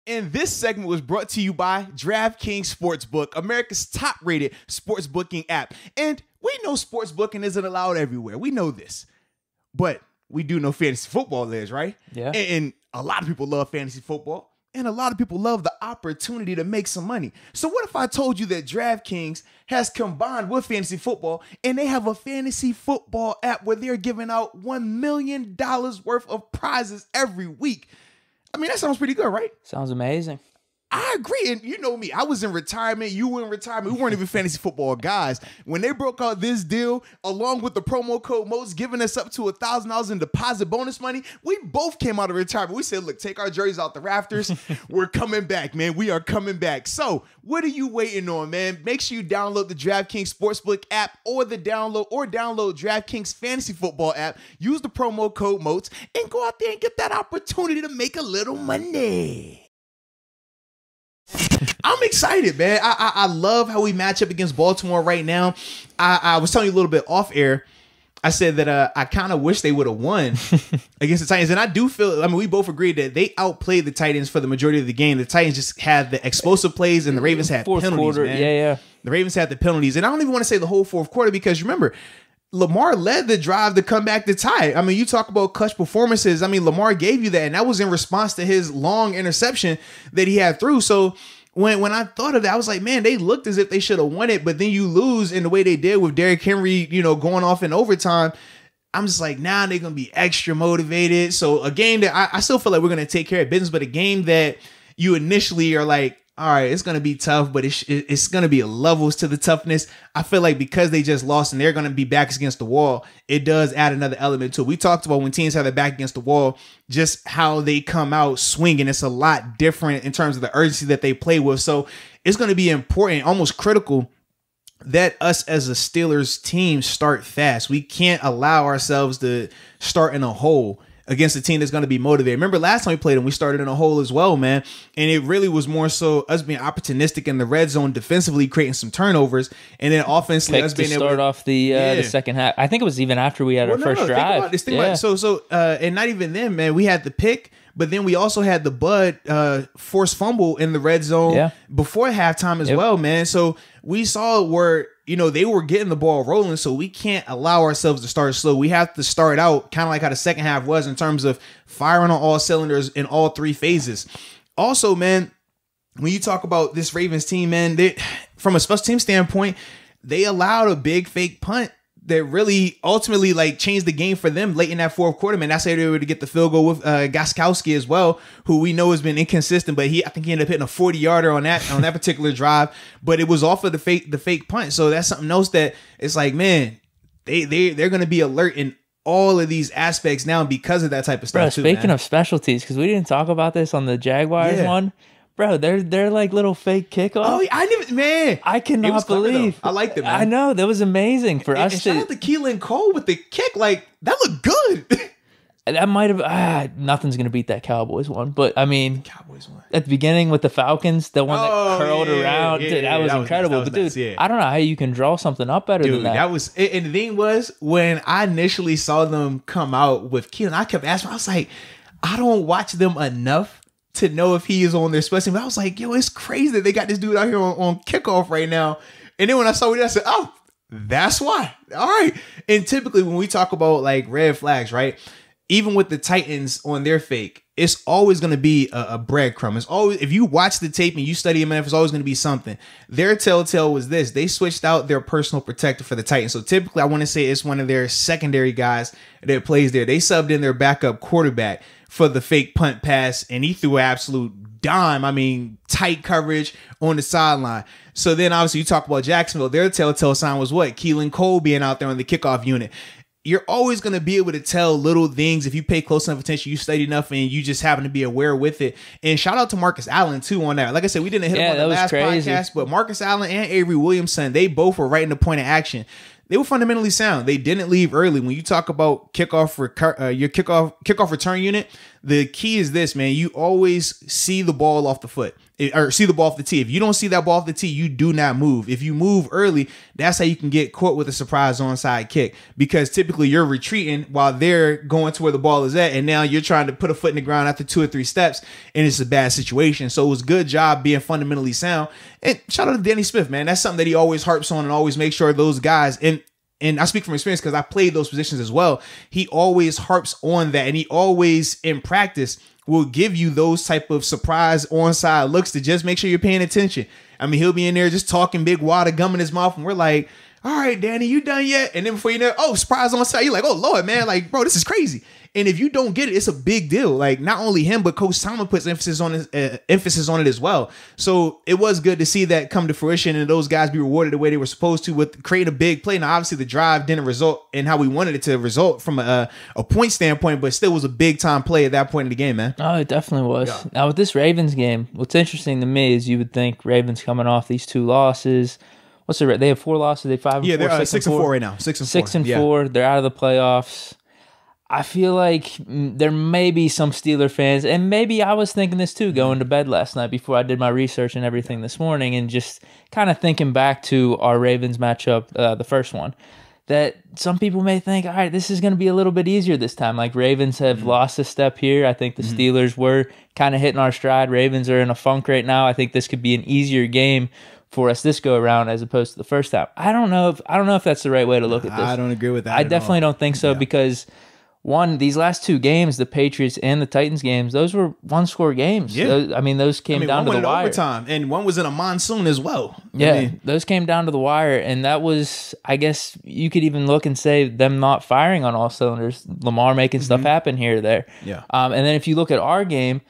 And this segment was brought to you by DraftKings Sportsbook, America's top-rated sports booking app. And we know sports booking isn't allowed everywhere. We know this. But we do know fantasy football is, right? Yeah. And a lot of people love fantasy football. And a lot of people love the opportunity to make some money. So what if I told you that DraftKings has combined with fantasy football and they have a fantasy football app where they're giving out $1 million worth of prizes every week? I mean, that sounds pretty good, right? Sounds amazing. I agree. And you know me, I was in retirement. You were in retirement. We weren't even fantasy football guys. When they broke out this deal, along with the promo code MOST, giving us up to $1,000 in deposit bonus money, we both came out of retirement. We said, look, take our jerseys out the rafters. We're coming back, man. We are coming back. So what are you waiting on, man? Make sure you download the DraftKings Sportsbook app or download DraftKings Fantasy Football app. Use the promo code MOST and go out there and get that opportunity to make a little money. I'm excited, man. I love how we match up against Baltimore right now. I was telling you a little bit off air. I said that I kind of wish they would have won against the Titans. And I do feel, I mean, we both agreed that they outplayed the Titans for the majority of the game. The Titans just had the explosive plays and the Ravens had Fourth penalties, quarter, man. yeah. The Ravens had the penalties. And I don't even want to say the whole fourth quarter because remember, Lamar led the drive to come back to tie. I mean, you talk about clutch performances. I mean, Lamar gave you that, and that was in response to his long interception that he had through. So when I thought of that, I was like, man, they looked as if they should have won it, but then you lose in the way they did with Derrick Henry, going off in overtime. I'm just like, now they're going to be extra motivated. So a game that I still feel like we're going to take care of business, but a game that you initially are like, all right, it's going to be tough, but it's going to be levels to the toughness. I feel like because they just lost and they're going to be backs against the wall, it does add another element to it. We talked about when teams have their back against the wall, just how they come out swinging. It's a lot different in terms of the urgency that they play with. So it's going to be important, almost critical, that us as a Steelers team start fast. We can't allow ourselves to start in a hole against a team that's going to be motivated. Remember last time we played them, we started in a hole as well, man. And it really was more so us being opportunistic in the red zone defensively, creating some turnovers, and then offensively us being able to start off the second half. I think it was even after we had our first drive. Think about it. And not even then, man, we had the pick, but then we also had the Bud forced fumble in the red zone before halftime as well, man. So we saw where they were getting the ball rolling, so we can't allow ourselves to start slow. We have to start out kind of like how the second half was in terms of firing on all cylinders in all three phases. Also, man, when you talk about this Ravens team, man, from a special team standpoint, they allowed a big fake punt that really ultimately changed the game for them late in that fourth quarter, man. That's how they were able to get the field goal with Gostkowski as well, who we know has been inconsistent, but I think he ended up hitting a 40-yarder on that particular drive. But it was off of the fake punt. So that's something else that it's like, man, they're going to be alert in all of these aspects now because of that type of stuff. Speaking of specialties, because we didn't talk about this on the Jaguars one. Bro, they're like little fake kickoffs. Oh, I didn't, man. I cannot believe. I liked it, man. I know. That was amazing for us to. Shout out to Keelan Cole with the kick. That looked good. That might have. Nothing's going to beat that Cowboys one. But, I mean, Cowboys one. At the beginning with the Falcons, the one that curled around. Dude, that was incredible. But, dude, I don't know how you can draw something up better than that. And the thing was, when I initially saw them come out with Keelan, I kept asking, I was like, I don't watch them enough to know if he is on their special team. But I was like, yo, it's crazy that they got this dude out here on kickoff right now. And then when I saw it, I said, oh, that's why. All right. And typically when we talk about red flags, right? Even with the Titans on their fake, it's always going to be a breadcrumb. It's always, if you watch the tape and you study him, it's always going to be something. Their telltale was this. They switched out their personal protector for the Titans. So typically I want to say it's one of their secondary guys that plays there. They subbed in their backup quarterback for the fake punt pass, and he threw an absolute dime. I mean, tight coverage on the sideline. So then obviously you talk about Jacksonville. Their telltale sign was what? Keelan Cole being out there on the kickoff unit. You're always going to be able to tell little things if you pay close enough attention, you study enough, and you just happen to be aware with it. And shout out to Marcus Allen, too, on that. Like I said, we didn't hit him on the last podcast, but Marcus Allen and Avery Williamson, they both were right in the point of action. They were fundamentally sound. They didn't leave early. When you talk about your kickoff return unit, The key is this, man. You always see the ball off the foot. Or see the ball off the tee. If you don't see that ball off the tee, you do not move. If you move early, that's how you can get caught with a surprise onside kick, because typically you're retreating while they're going to where the ball is at, and now you're trying to put a foot in the ground after 2 or 3 steps, and it's a bad situation. So it was a good job being fundamentally sound. And shout out to Danny Smith, man. That's something that he always harps on and always makes sure those guys, and I speak from experience because I played those positions as well. He always harps on that, and he always in practice will give you those type of surprise onside looks to just make sure you're paying attention. I mean, he'll be in there just talking big water, gum in his mouth, and we're like, all right, Danny, you done yet? And then before you know, oh, surprise onside. You're like, oh, Lord, man. Like, bro, this is crazy. And if you don't get it, it's a big deal. Like, not only him, but Coach Tomlin puts emphasis on it as well. So it was good to see that come to fruition and those guys be rewarded the way they were supposed to with creating a big play. Now, obviously, the drive didn't result in how we wanted it to result from a point standpoint, but still was a big time play at that point in the game, man. Oh, it definitely was. Yeah. Now, with this Ravens game, what's interesting to me is you would think Ravens coming off these 2 losses. What's the they have 4 losses? They 5 and 4. Yeah, they're 6-4 right now. 6-4. They're out of the playoffs. I feel like there may be some Steeler fans, and maybe I was thinking this too, going to bed last night before I did my research and everything this morning, and just kind of thinking back to our Ravens matchup, the first one, that some people may think, all right, this is going to be a little bit easier this time. Like, Ravens have lost a step here. I think the Steelers were kind of hitting our stride. Ravens are in a funk right now. I think this could be an easier game for us this go around as opposed to the first time. I don't know if that's the right way to look at this. I don't agree with that. I definitely don't think so, because one, these last 2 games, the Patriots and the Titans games, those were 1-score games. Yeah. Those came down to the wire. Overtime, and one was in a monsoon as well. Yeah, those came down to the wire, and that was, I guess you could even look and say, them not firing on all cylinders. Lamar making stuff happen here or there. Yeah. And then if you look at our game,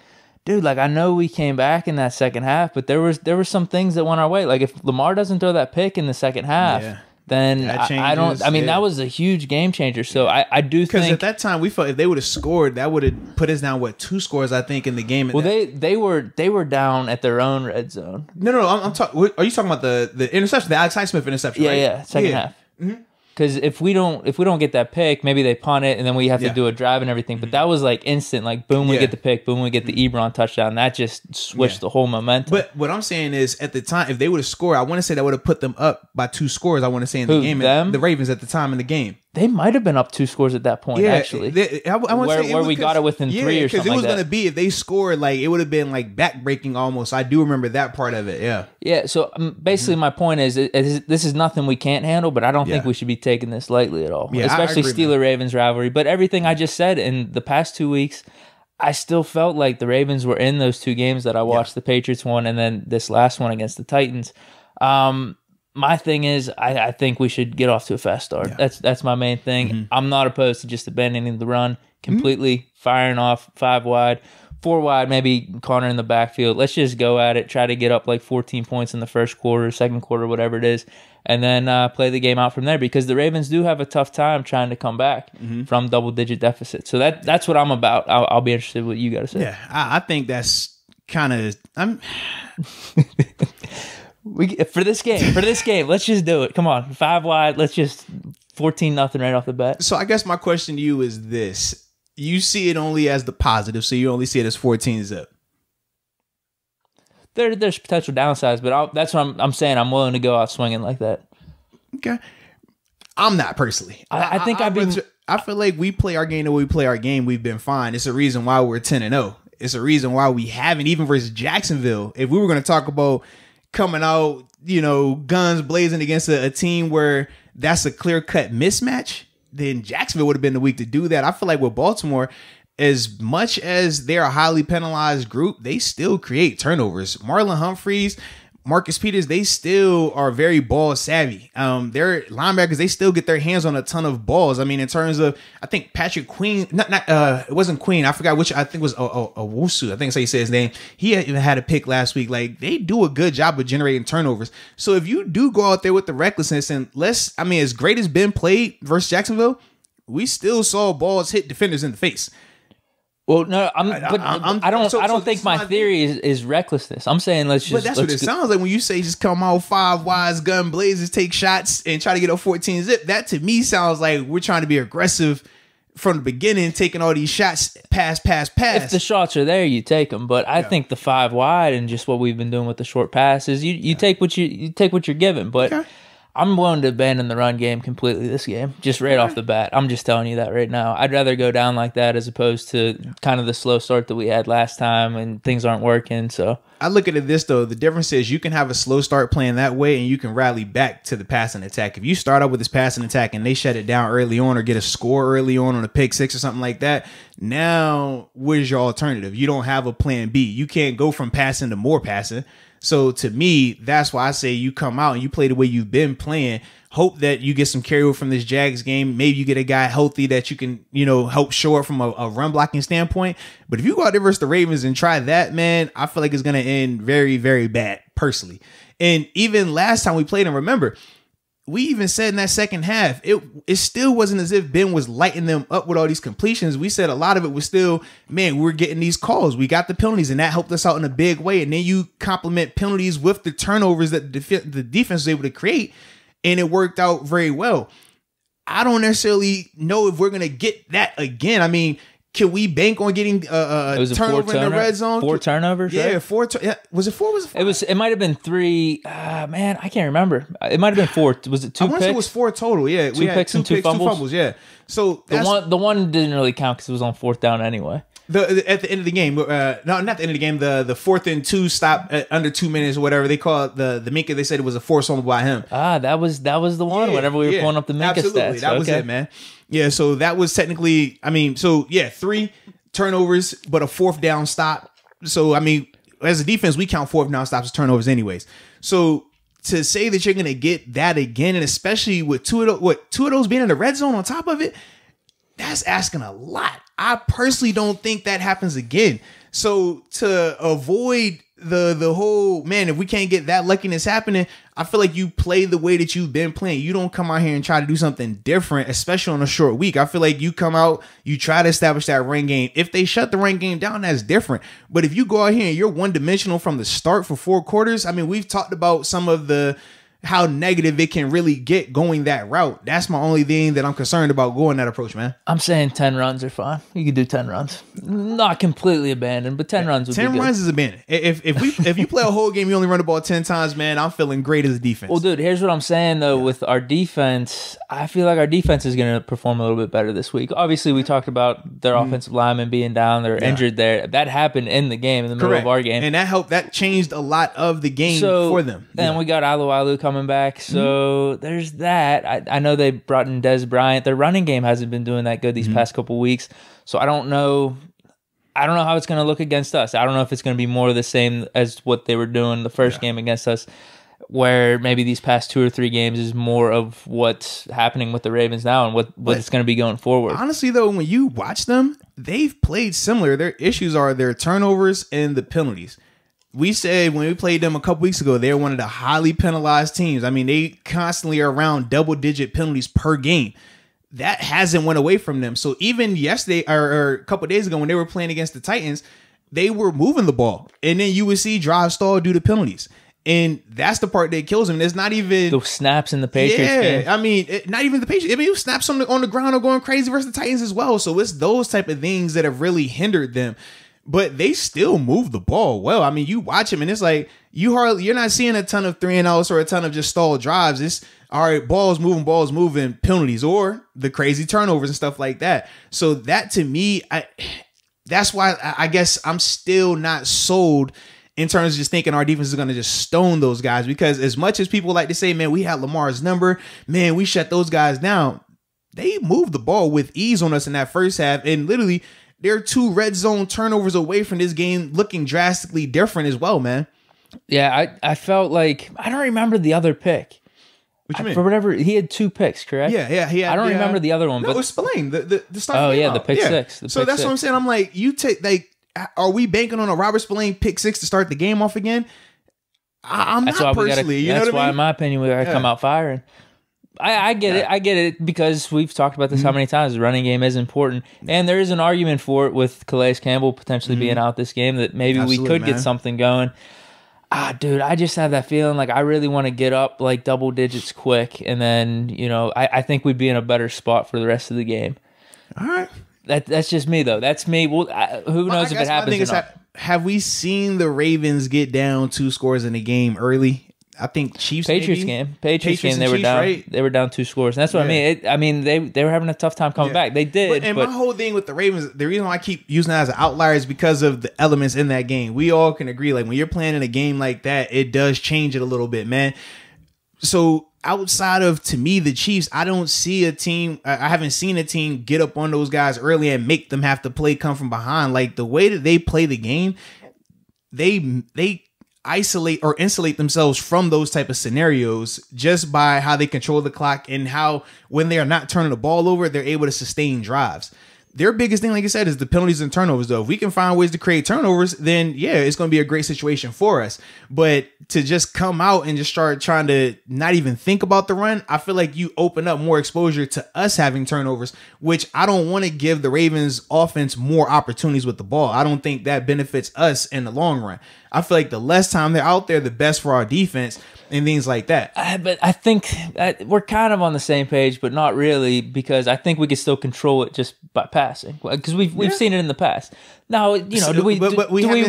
dude, like, I know we came back in that second half, but there were some things that went our way. Like, if Lamar doesn't throw that pick in the second half, then that was a huge game changer. So I do think, because at that time we felt if they would have scored, that would have put us down 2 scores, I think, in the game. Well, they were down at their own red zone. No, I'm talking. Are you talking about the interception, the Alex Highsmith interception? Yeah, right? yeah, second half. Mm-hmm. Because if we don't get that pick, maybe they punt it, and then we have to do a drive and everything. But that was like instant. Like, boom, we get the pick. Boom, we get the Ebron touchdown. That just switched the whole momentum. But what I'm saying is, at the time, if they would have scored, I want to say that would have put them up by 2 scores. I want to say in the game, the Ravens at the time in the game. They might have been up 2 scores at that point, actually. Where we got it within 3 or something like that. Because it was going to be, if they scored, like, it would have been like back-breaking almost. I do remember that part of it, yeah. Yeah, so basically my point is, this is nothing we can't handle, but I don't think we should be taking this lightly at all. Yeah, especially Steeler-Ravens rivalry. But everything I just said in the past 2 weeks, I still felt like the Ravens were in those 2 games that I watched, the Patriots one and then this last one against the Titans. My thing is, I think we should get off to a fast start. Yeah. That's my main thing. I'm not opposed to just abandoning the run completely, firing off 5 wide, 4 wide, maybe Connor in the backfield. Let's just go at it, try to get up like 14 points in the first quarter, second quarter, whatever it is, and then play the game out from there, because the Ravens do have a tough time trying to come back from double-digit deficits. So that's what I'm about. I'll be interested in what you got to say. Yeah, I think that's kind of... For this game, let's just do it. Come on, 5 wide. Let's just 14-0 right off the bat. So I guess my question to you is this: you see it only as the positive, so you only see it as 14-zip. There's potential downsides, but that's what I'm saying. I'm willing to go out swinging like that. Okay, I'm not personally. I think I feel like we play our game the way we play our game. We've been fine. It's a reason why we're 10-0. It's a reason why we haven't, even versus Jacksonville. If we were going to talk about coming out, guns blazing against a team where that's a clear-cut mismatch, then Jacksonville would have been the week to do that. I feel like with Baltimore, as much as they're a highly penalized group, they still create turnovers. Marlon Humphreys, Marcus Peters, they still are very ball savvy. Their linebackers, they still get their hands on a ton of balls. I mean, in terms of, I think Patrick Queen, it wasn't Queen. I forgot which. I think it was Owusu. I think that's how you say his name. He even had a pick last week. Like, they do a good job of generating turnovers. So if you do go out there with the recklessness, and as great as Ben played versus Jacksonville, we still saw balls hit defenders in the face. Well, no, I don't think my theory is recklessness. I'm saying let's just. But that's what it sounds like when you say just come out 5 wides, gun blazes, take shots, and try to get a 14-zip. That to me sounds like we're trying to be aggressive from the beginning, taking all these shots, pass. If the shots are there, you take them. But I think the 5 wide and just what we've been doing with the short passes, you take what you take what you're given. But I'm willing to abandon the run game completely this game, just right off the bat. I'm just telling you that right now. I'd rather go down like that as opposed to kind of the slow start that we had last time and things aren't working. So I look at it this, though. The difference is you can have a slow start playing that way and you can rally back to the passing attack. If you start out with this passing attack and they shut it down early on or get a score early on a pick 6 or something like that, now what is your alternative? You don't have a plan B. You can't go from passing to more passing. So to me, that's why I say you come out and you play the way you've been playing. Hope that you get some carryover from this Jags game. Maybe you get a guy healthy that you can, help shore up from a run blocking standpoint. But if you go out there versus the Ravens and try that, man, I feel like it's going to end very, very bad personally. And even last time we played them, remember, we even said in that second half, it still wasn't as if Ben was lighting them up with all these completions. We said a lot of it was still, man, we're getting these calls. We got the penalties, and that helped us out in a big way. And then you complement penalties with the turnovers that the defense was able to create, and it worked out very well. I don't necessarily know if we're going to get that again. I mean, can we bank on getting a turnover in the red zone? 4 turnovers, yeah, right? 4. Was it 4? Was it 5? It might have been 3. Man, I can't remember. It might have been 4. Was it 2 picks? I want to say it was 4 total. Yeah, 2 picks and 2 fumbles. Yeah. So the one didn't really count because it was on 4th down anyway. At the end of the game, no, not the end of the game. The 4th and 2 stop under 2 minutes or whatever they call it. The Minka, they said it was a forced fumble by him. That was the one. Whenever we were pulling up the Minka stats, that was it, man. Yeah, so that was technically, 3 turnovers, but a 4th down stop. So, as a defense, we count 4th down stops as turnovers anyways. So, to say that you're going to get that again, and especially with two of those being in the red zone on top of it, that's asking a lot. I personally don't think that happens again. So, to avoid the whole, man, if we can't get that luckiness happening, I feel like you play the way that you've been playing. You don't come out here and try to do something different, especially on a short week. I feel like you come out, you try to establish that run game. If they shut the run game down, that's different. But if you go out here and you're one-dimensional from the start for 4 quarters, we've talked about some of how negative it can really get going that route. That's my only thing that I'm concerned about going that approach, man. I'm saying 10 runs are fine. You could do 10 runs. Not completely abandoned, but 10 runs would be good. 10 runs is abandoned. If you play a whole game, you only run the ball 10 times, man, I'm feeling great as a defense. Well, dude, here's what I'm saying, though, with our defense. I feel like our defense is going to perform a little bit better this week. Obviously, we talked about their offensive linemen being down. They're injured there. That happened in the game, in the middle of our game. And that helped. That changed a lot of the game for them. And we got Alu coming back, so there's that. I know they brought in Des Bryant. Their running game hasn't been doing that good these past couple weeks, so I don't know how it's going to look against us. I don't know if it's going to be more of the same as what they were doing the first game against us, where maybe these past 2 or 3 games is more of what's happening with the Ravens now and what it's going to be going forward. Honestly, though, when you watch them, they've played similar. Their issues are their turnovers and the penalties. We said when we played them a couple weeks ago, they're one of the highly penalized teams. They constantly are around double-digit penalties per game. That hasn't went away from them. So even yesterday or a couple of days ago when they were playing against the Titans, they were moving the ball. And then you would see drive stall due to penalties. And that's the part that kills him. There's not even the snaps in the Patriots game. Not even the Patriots. You snaps on the ground are going crazy versus the Titans as well. So it's those type of things that have really hindered them. But they still move the ball well. You watch them and it's like you're not seeing a ton of 3-and-outs or a ton of just stalled drives. It's all right, balls moving, penalties or the crazy turnovers and stuff like that. So that to me, that's why I guess I'm still not sold in terms of just thinking our defense is going to just stone those guys, because as much as people like to say, man, we had Lamar's number, man, we shut those guys down. They moved the ball with ease on us in that first half, and literally they're 2 red zone turnovers away from this game looking drastically different as well, man. Yeah, I felt like I don't remember the other pick. What you mean? For whatever, he had 2 picks, correct? Yeah. I don't remember the other one. No, but it was Spillane. The start. Oh yeah, the pick 6. So that's what I'm saying. I'm like, you take are we banking on a Robert Spillane pick 6 to start the game off again? I'm not personally. That's why, in my opinion, we got to come out firing. I get it. I get it, because we've talked about this how many times. The running game is important. And there is an argument for it with Calais Campbell potentially being out this game, that maybe we could get something going. Dude, I just have that feeling like I really want to get up like double digits quick. And then, I think we'd be in a better spot for the rest of the game. All right. That's just me, though. That's me. Well, who knows if it happens or not. Have we seen the Ravens get down 2 scores in the game early? I think Chiefs Patriots game. They were down. Right? They were down 2 scores. And that's what I mean. They were having a tough time coming back. They did. But my whole thing with the Ravens, the reason why I keep using that as an outlier is because of the elements in that game. We all can agree, like when you're playing in a game like that, it does change it a little bit, man. So outside of, to me, the Chiefs, I don't see a team. I haven't seen a team get up on those guys early and make them have to come from behind. Like the way that they play the game, they isolate or insulate themselves from those type of scenarios just by how they control the clock and how when they are not turning the ball over, they're able to sustain drives. Their biggest thing, like I said, is the penalties and turnovers, though. If we can find ways to create turnovers, then yeah, it's going to be a great situation for us. But to just come out and just start trying to not even think about the run, I feel like you open up more exposure to us having turnovers, which I don't want to give the Ravens offense more opportunities with the ball. I don't think that benefits us in the long run. I feel like the less time they're out there, the best for our defense and things like that. But I think we're kind of on the same page, but not really, because I think we can still control it just by passing, because we've seen it in the past. Now, you know, we've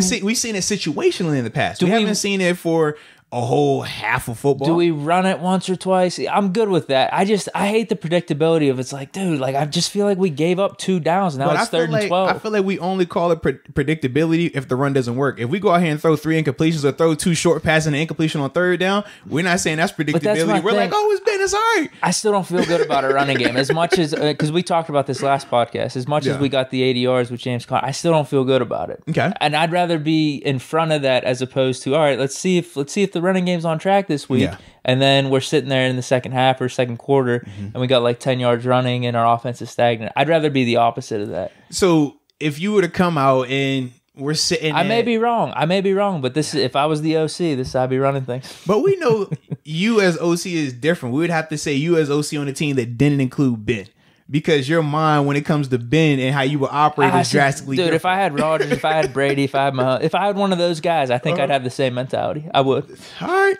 seen it situationally in the past. We haven't seen it for a whole half of football. Do we run it once or twice? I'm good with that. I hate the predictability of it's like, dude, like I just feel like we gave up 2 downs. Now it's 3rd and 12. I feel like we only call it predictability if the run doesn't work. If we go out here and throw 3 incompletions or throw 2 short passes and an incompletion on 3rd down, we're not saying that's predictability. We're like, oh, it's all right. I still don't feel good about a running game as much as because we talked about this last podcast. As much as we got the 80 yards with James Conner, I still don't feel good about it. Okay, and I'd rather be in front of that as opposed to, all right, let's see if the running game's on track this week. Yeah. And then we're sitting there in the second half or second quarter and we got like 10 yards running and our offense is stagnant. I'd rather be the opposite of that. So if you were to come out and we're sitting, I may be wrong, but this is, if I was the OC, this I'd be running things. But we know you as OC is different. We would have to say you as OC on a team that didn't include Ben. Because your mind, when it comes to Ben and how you would operate, is drastically different. If I had Rodgers, if I had Brady, if I had one of those guys, I think I'd have the same mentality. I would. All right.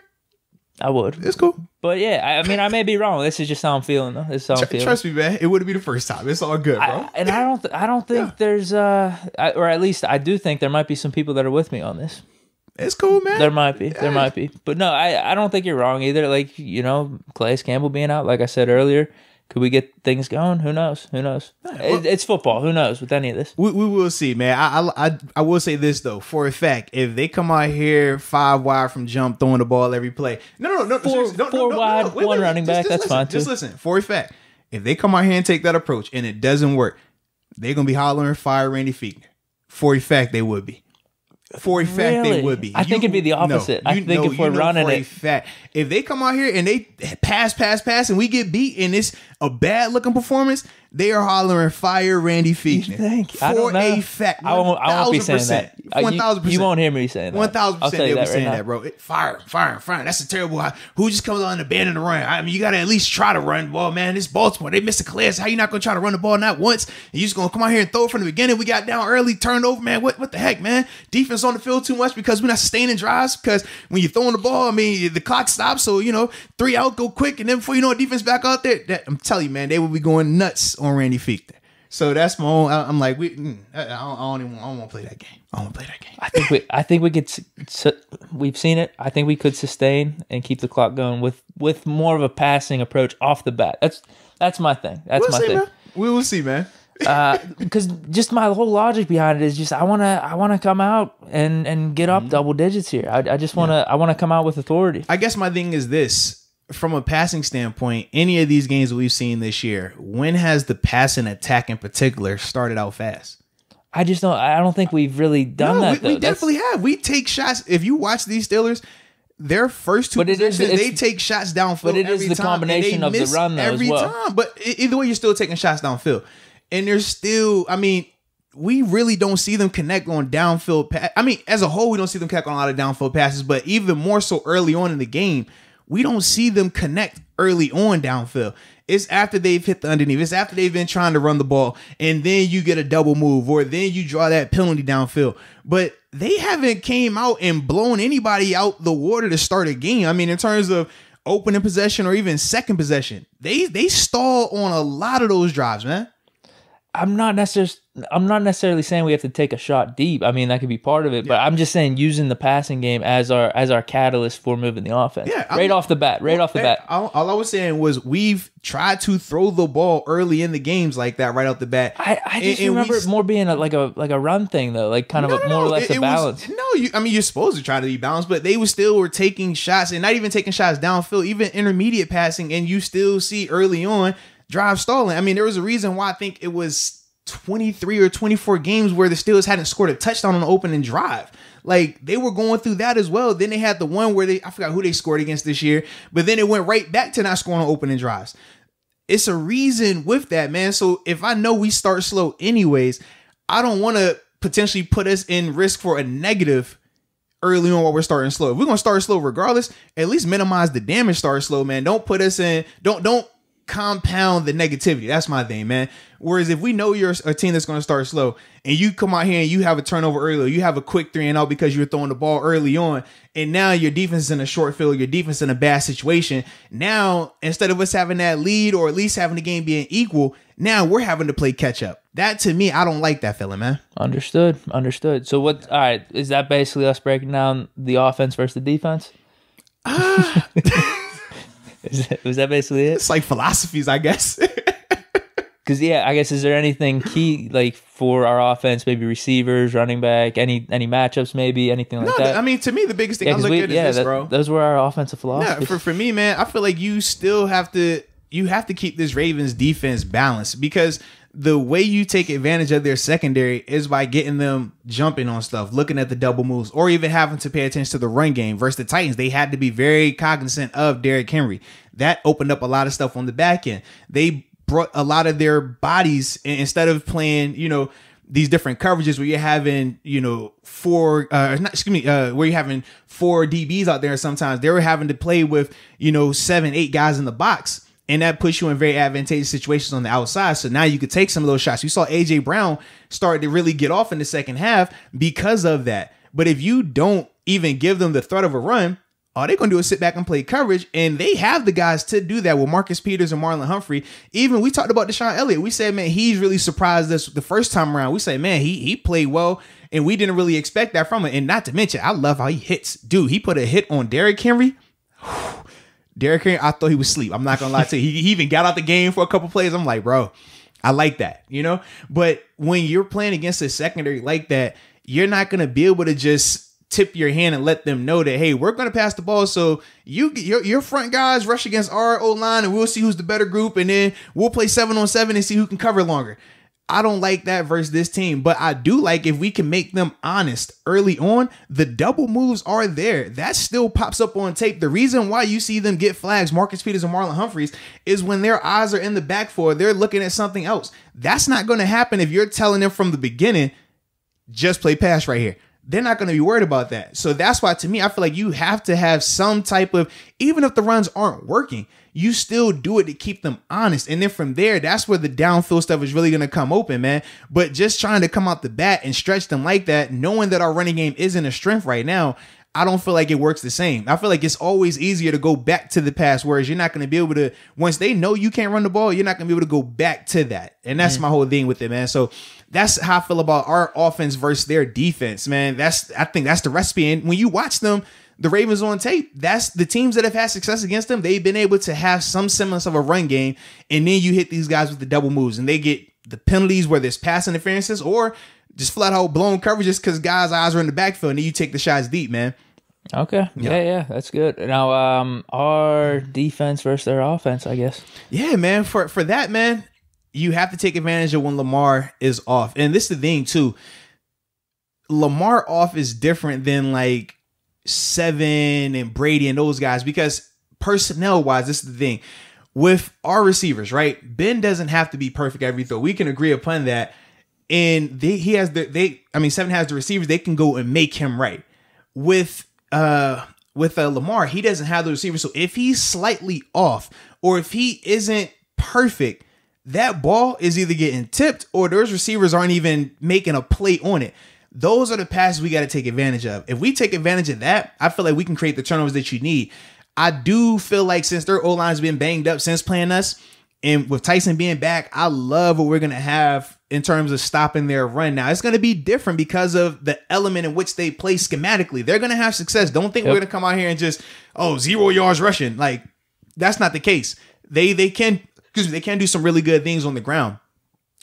I would. It's cool. But yeah, I mean, I may be wrong. This is just how I'm feeling, though. This is how I'm feeling. Trust me, man. It wouldn't be the first time. It's all good, bro. I don't think there's, or at least I do think there might be some people that are with me on this. It's cool, man. There might be. Yeah. There might be. But no, I don't think you're wrong either. Like, you know, Calais Campbell being out, like I said earlier. Could we get things going? Who knows? It's football. Who knows with any of this? We will see, man. I will say this, though. For a fact, if they come out here 5 wide from jump, throwing the ball every play. No. Four wide, one running back. That's fine, too. Just listen. For a fact, if they come out here and take that approach and it doesn't work, they're going to be hollering, fire Randy Fichtner. For a fact, they would be. For a fact, they would be. I think it'd be the opposite. I think if we're running it, fact, if they come out here and they pass, and we get beat, and it's a bad looking performance, they are hollering fire Randy Fichtner. For a fact, I won't be saying that. 1,000%. You won't hear me saying that. 1,000%. They'll be saying that, bro. Fire. That's a terrible. Who just comes on and abandon the run? I mean, you got to at least try to run the ball, man. It's Baltimore. They missed a Calais. How you not going to try to run the ball not once? And you just going to come out here and throw it from the beginning? We got down early, turned over, man. What the heck, man? Defense on the field too much because we're not sustaining drives. Because when you're throwing the ball, I mean, the clock stops. So, 3 out, go quick. And then before you know it, defense back out there. I'm telling you, man, they will be going nuts on Randy Fichtner. So that's my own. I'm like, I don't want to play that game. I don't want to play that game. I think we could. We've seen it. I think we could sustain and keep the clock going with more of a passing approach off the bat. That's my thing. That's my thing. Man. We will see, man. Because just my whole logic behind it is just I want to come out and get up double digits here. I just want to. I want to come out with authority. I guess my thing is this. From a passing standpoint, any of these games that we've seen this year, when has the passing attack in particular started out fast? I don't think we've really done that. We definitely have. We take shots. If you watch these Steelers, their first 2 possessions, they take shots downfield. But it is the combination of the run though as well. Time. But either way, you're still taking shots downfield, and there's still. I mean, we really don't see them connect on downfield. I mean, as a whole, we don't see them connect on a lot of downfield passes. But even more so early on in the game. We don't see them connect early on downfield. It's after they've hit the underneath. It's after they've been trying to run the ball. And then you get a double move or then you draw that penalty downfield. But they haven't came out and blown anybody out the water to start a game. I mean, in terms of opening possession or even second possession, they stall on a lot of those drives, man. I'm not necessarily saying we have to take a shot deep. I mean, that could be part of it, but I'm just saying using the passing game as our catalyst for moving the offense. Yeah, off the bat. All I was saying was we've tried to throw the ball early in the games like that right off the bat. I just remember it more being like a run thing though, like kind of more or less a balance. You're supposed to try to be balanced, but they were taking shots and not even taking shots downfield, even intermediate passing, and you still see early on drive stalling. I mean, there was a reason why I think it was 23 or 24 games where the Steelers hadn't scored a touchdown on the opening drive. Like, they were going through that as well. Then they had the one where I forgot who they scored against this year, but then it went right back to not scoring on opening drives. It's a reason with that, man. So if I know we start slow anyways, I don't want to potentially put us in risk for a negative early on while we're starting slow. If we're going to start slow regardless, at least minimize the damage, start slow, man. Don't put us in, don't compound the negativity. That's my thing, man. Whereas if we know you're a team that's going to start slow and you come out here and you have a turnover early, or you have a quick 3-and-out because you're throwing the ball early on, and now your defense is in a short field, your defense is in a bad situation. Now, instead of us having that lead or at least having the game being equal, now we're having to play catch up. That, to me, I don't like that feeling, man. Understood. So all right, is that basically us breaking down the offense versus the defense? Was that basically it? It's like philosophies, I guess. Because I guess, is there anything key like for our offense? Maybe receivers, running back, any matchups, maybe anything like that. I mean, to me, the biggest thing I look at is this, bro. Those were our offensive philosophies. Yeah, for me, man, I feel like you still have to keep this Ravens defense balanced, because the way you take advantage of their secondary is by getting them jumping on stuff, looking at the double moves, or even having to pay attention to the run game. Versus the Titans, they had to be very cognizant of Derrick Henry. That opened up a lot of stuff on the back end. They brought a lot of their bodies, instead of playing, these different coverages where you're having, where you're having 4 DBs out there. Sometimes they were having to play with, 7-8 guys in the box. And that puts you in very advantageous situations on the outside. So now you could take some of those shots. You saw A.J. Brown start to really get off in the second half because of that. But if you don't even give them the threat of a run, all they're going to do is sit back and play coverage. And they have the guys to do that with Marcus Peters and Marlon Humphrey. Even we talked about Deshaun Elliott. We said, man, he's really surprised us the first time around. We say, man, he played well. And we didn't really expect that from him. And not to mention, I love how he hits. Dude, he put a hit on Derrick Henry. Derrick Henry, I thought he was asleep. I'm not going to lie to you. He even got out the game for a couple plays. I'm like, bro, I like that, But when you're playing against a secondary like that, you're not going to be able to just tip your hand and let them know that, hey, we're going to pass the ball. So your front guys rush against our O-line and we'll see who's the better group. And then we'll play 7-on-7 and see who can cover longer. I don't like that versus this team, but I do like if we can make them honest early on. The double moves are there. That still pops up on tape. The reason why you see them get flags, Marcus Peters and Marlon Humphreys, is when their eyes are in the backfield, they're looking at something else. That's not going to happen if you're telling them from the beginning, just play pass right here. They're not going to be worried about that. So that's why, to me, I feel like you have to have some type of, even if the runs aren't working, you still do it to keep them honest. And then from there, that's where the downfield stuff is really going to come open, man. But just trying to come out the bat and stretch them like that, knowing that our running game isn't a strength right now, I don't feel like it works the same. I feel like it's always easier to go back to the pass, whereas you're not going to be able to, once they know you can't run the ball, you're not going to be able to go back to that. And that's my whole thing with it, man. So that's how I feel about our offense versus their defense, man. I think that's the recipe. And when you watch them, the Ravens on tape, that's the teams that have had success against them. They've been able to have some semblance of a run game. And then you hit these guys with the double moves and they get the penalties where there's pass interferences or just flat out blown coverages because guys' eyes are in the backfield and then you take the shots deep, man. Okay. Yeah, that's good. Now, our defense versus their offense, I guess. Yeah, man. For that, man, you have to take advantage of when Lamar is off. And this is the thing, too. Lamar off is different than like Seven and Brady and those guys, because personnel-wise, this is the thing. With our receivers, right? Ben doesn't have to be perfect every throw. We can agree upon that. And Seven has the receivers. They can go and make him right. With Lamar, he doesn't have the receivers. So if he's slightly off or if he isn't perfect, that ball is either getting tipped or those receivers aren't even making a play on it. Those are the passes we got to take advantage of. If we take advantage of that, I feel like we can create the turnovers that you need. I do feel like since their O-line's been banged up since playing us, and with Tyson being back, I love what we're going to have in terms of stopping their run. Now, it's going to be different because of the element in which they play schematically. They're going to have success. Don't think we're going to come out here and just, 0 yards rushing. Like, that's not the case. They can do some really good things on the ground.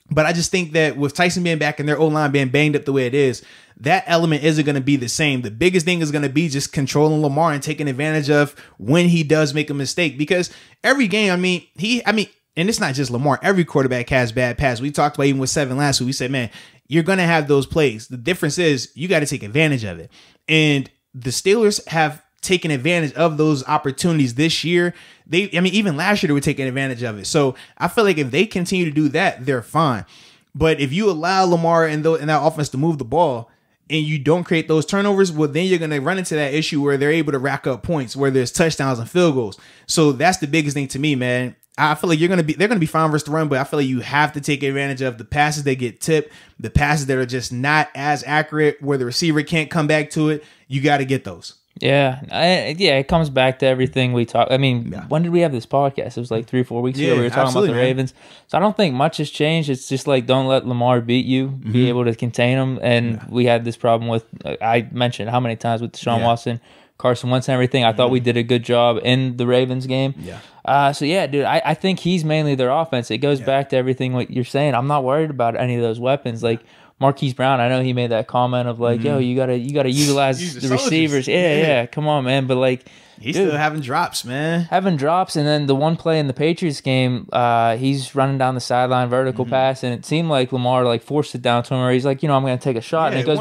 But I just think that with Tyson being back and their O-line being banged up the way it is, that element isn't going to be the same. The biggest thing is going to be just controlling Lamar and taking advantage of when he does make a mistake. Because every game, and it's not just Lamar. Every quarterback has bad passes. We talked about even with 7 last week. We said, man, you're going to have those plays. The difference is you got to take advantage of it. And the Steelers have taken advantage of those opportunities this year. Even last year they were taking advantage of it. So I feel like if they continue to do that, they're fine. But if you allow Lamar and that offense to move the ball and you don't create those turnovers, well, then you're going to run into that issue where they're able to rack up points, where there's touchdowns and field goals. So that's the biggest thing to me, man. I feel like they're going to be fine versus the run, but I feel like you have to take advantage of the passes that get tipped, the passes that are just not as accurate, where the receiver can't come back to it. You got to get those. Yeah, it comes back to everything we talk. When did we have this podcast? It was like 3 or 4 weeks ago. We were talking about the Ravens. So I don't think much has changed. It's just like, don't let Lamar beat you. Be able to contain him. And we had this problem with, I mentioned how many times with Deshaun Watson, Carson Wentz and everything. I thought we did a good job in the Ravens game. Yeah. Dude, I think he's mainly their offense. It goes back to everything what you're saying. I'm not worried about any of those weapons. Like, Marquise Brown, I know he made that comment of like, yo, you gotta utilize the receivers. Yeah, come on, man. But like, he's still having drops, man. And then the one play in the Patriots game, he's running down the sideline vertical pass, and it seemed like Lamar like forced it down to him, where he's like, I'm going to take a shot, and it goes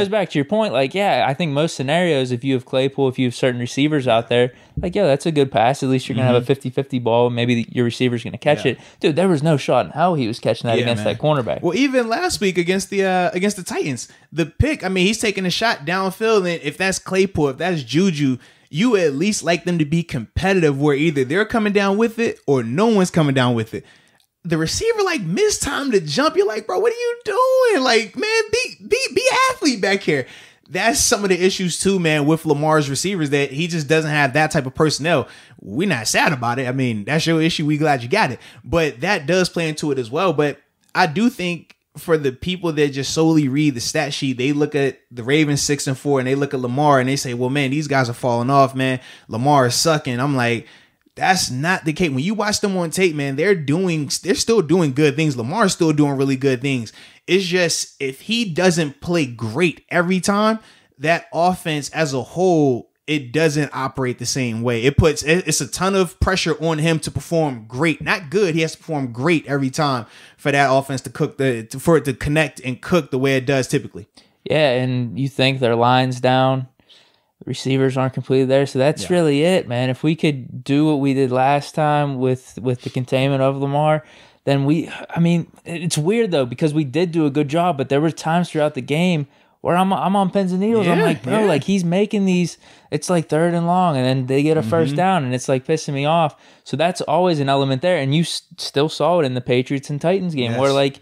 back to your point. Like, I think most scenarios, if you have Claypool, if you have certain receivers out there, like, that's a good pass. At least you're going to have a 50-50 ball. Maybe your receiver's going to catch it. Dude, there was no shot in hell he was catching that against that cornerback. Well, even last week against the Titans, the pick, he's taking a shot downfield, and if that's Claypool, if that's Juju, you at least like them to be competitive, where either they're coming down with it or no one's coming down with it. The receiver missed time to jump. You're like, bro, what are you doing? Like, man, be athlete back here. That's some of the issues too, man, with Lamar's receivers, that he just doesn't have that type of personnel. We're not sad about it. That's your issue. We glad you got it. But that does play into it as well. But I do think for the people that just solely read the stat sheet, they look at the Ravens 6-4 and they look at Lamar and they say, well, man, these guys are falling off, man. Lamar is sucking. I'm like, that's not the case. When you watch them on tape, man, they're still doing good things. Lamar's still doing really good things. It's just, if he doesn't play great every time, that offense as a whole, it doesn't operate the same way. It's a ton of pressure on him to perform great, not good. He has to perform great every time for that offense for it to connect and cook the way it does typically. Yeah, and you think their line's down, the receivers aren't completely there, so that's really it, man. If we could do what we did last time with the containment of Lamar, then it's weird though, because we did do a good job, but there were times throughout the game where I'm on pins and needles. I'm like, bro, like, he's making these, it's like 3rd and long, and then they get a first down, and it's like pissing me off. So that's always an element there, and you still saw it in the Patriots and Titans game, where like,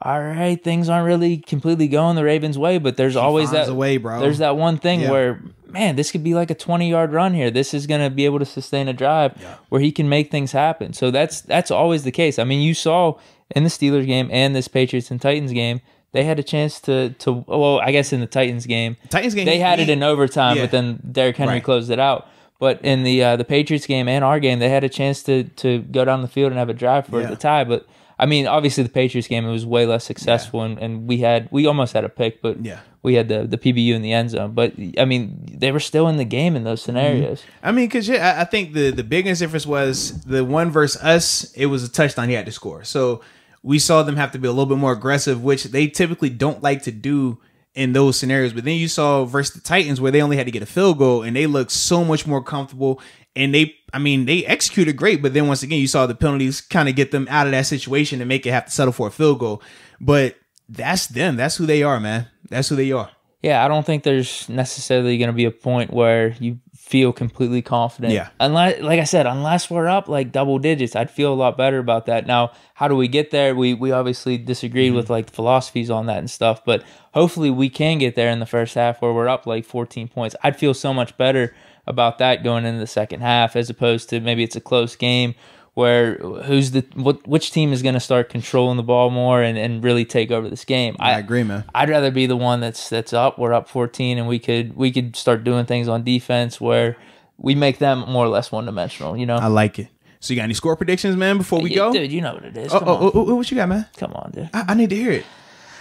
all right, things aren't really completely going the Ravens' way, but there's always that way, bro. There's that one thing where, man, this could be like a 20-yard run here. This is going to be able to sustain a drive where he can make things happen. So that's always the case. You saw in the Steelers game and this Patriots and Titans game, they had a chance to well, I guess in the Titans game, they had it in overtime, but then Derrick Henry closed it out. But in the Patriots game and our game, they had a chance to go down the field and have a drive for the tie. But obviously the Patriots game, it was way less successful, and we almost had a pick, but we had the PBU in the end zone. But they were still in the game in those scenarios. Because I think the biggest difference was the one versus us. It was a touchdown he had to score, so we saw them have to be a little bit more aggressive, which they typically don't like to do in those scenarios. But then you saw versus the Titans, where they only had to get a field goal, and they looked so much more comfortable. And they executed great, but then once again, you saw the penalties kind of get them out of that situation and make it have to settle for a field goal. But that's them. That's who they are, man. That's who they are. Yeah, I don't think there's necessarily going to be a point where you feel completely confident. Yeah. Unless, like I said, unless we're up like double digits, I'd feel a lot better about that. Now, how do we get there? We obviously disagreed with like philosophies on that and stuff, but hopefully we can get there in the first half where we're up like 14 points. I'd feel so much better about that going into the second half, as opposed to maybe it's a close game where which team is going to start controlling the ball more and really take over this game. I agree, man. I'd rather be the one that's up. We're up 14, and we could start doing things on defense where we make them more or less one-dimensional, you know? I like it. So you got any score predictions, man, before we go? Dude, you know what it is. What you got, man? Come on, dude. I need to hear it.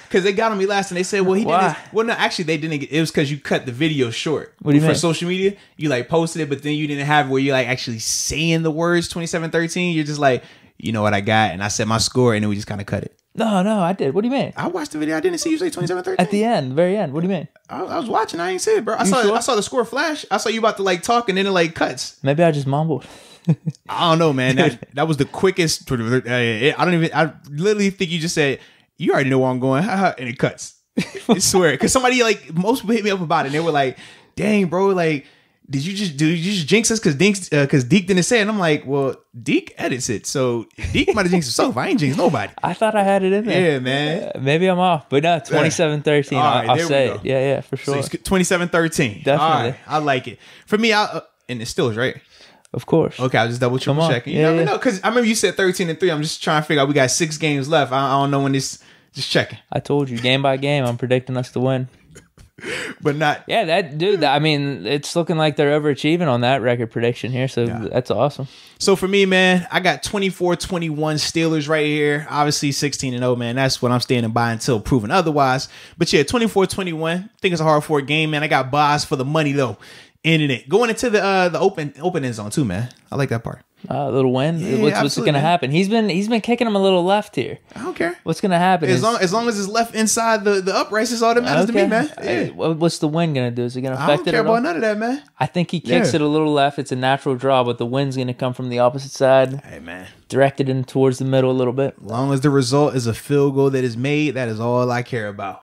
Because they got on me last and they said, well, he didn't. Well, no, actually, they didn't. It was because you cut the video short. What do you mean? For social media, you like posted it, but then you didn't have where you like actually saying the words 27-13. You're just like, you know what I got, and I said my score, and then we just kind of cut it. No, I did. What do you mean? I watched the video. I didn't see you say 27-13. At the end, very end. What do you mean? I was watching. I ain't say it, bro. I saw the score flash. I saw you about to like talk, and then it like cuts. Maybe I just mumbled. I don't know, man. That was the quickest. I literally think you just said, you already know where I'm going, and it cuts. I swear, because somebody like most people hit me up about it, and they were like, "Dang, bro, like, did you just jinx us because Deke didn't say it?" And I'm like, "Well, Deke edits it, so Deke might have jinxed himself. I ain't jinxed nobody." I thought I had it in there. Yeah, man. Maybe I'm off, but no, 27-13. I'll say it. Yeah, for sure. So 27-13. Definitely. All right, I like it. For me, and it's still right. Of course. Okay, I'll just double triple checking. You never know, because I remember you said 13-3. I'm just trying to figure out. We got 6 games left. I don't know when this. Just checking. I told you, game by game, I'm predicting us to win. But not. Yeah, I mean, it's looking like they're overachieving on that record prediction here, so that's awesome. So for me, man, I got 24-21 Steelers right here. Obviously 16-0, man. That's what I'm standing by until proven otherwise. But yeah, 24-21. I think it's a hard-fought game, man. I got Boz for the money, though. Ending it. Going into the open end zone, too, man. I like that part. A little win. Yeah, what's going to happen? He's been kicking him a little left here. I don't care. What's going to happen? As long as it's left inside the uprights, is all that matters to me, man. Yeah. What's the wind going to do? Is it going to affect it? I don't care about none of that, man. I think he kicks it a little left. It's a natural draw, but the wind's going to come from the opposite side. Hey, man. Directed in towards the middle a little bit. As long as the result is a field goal that is made, that is all I care about.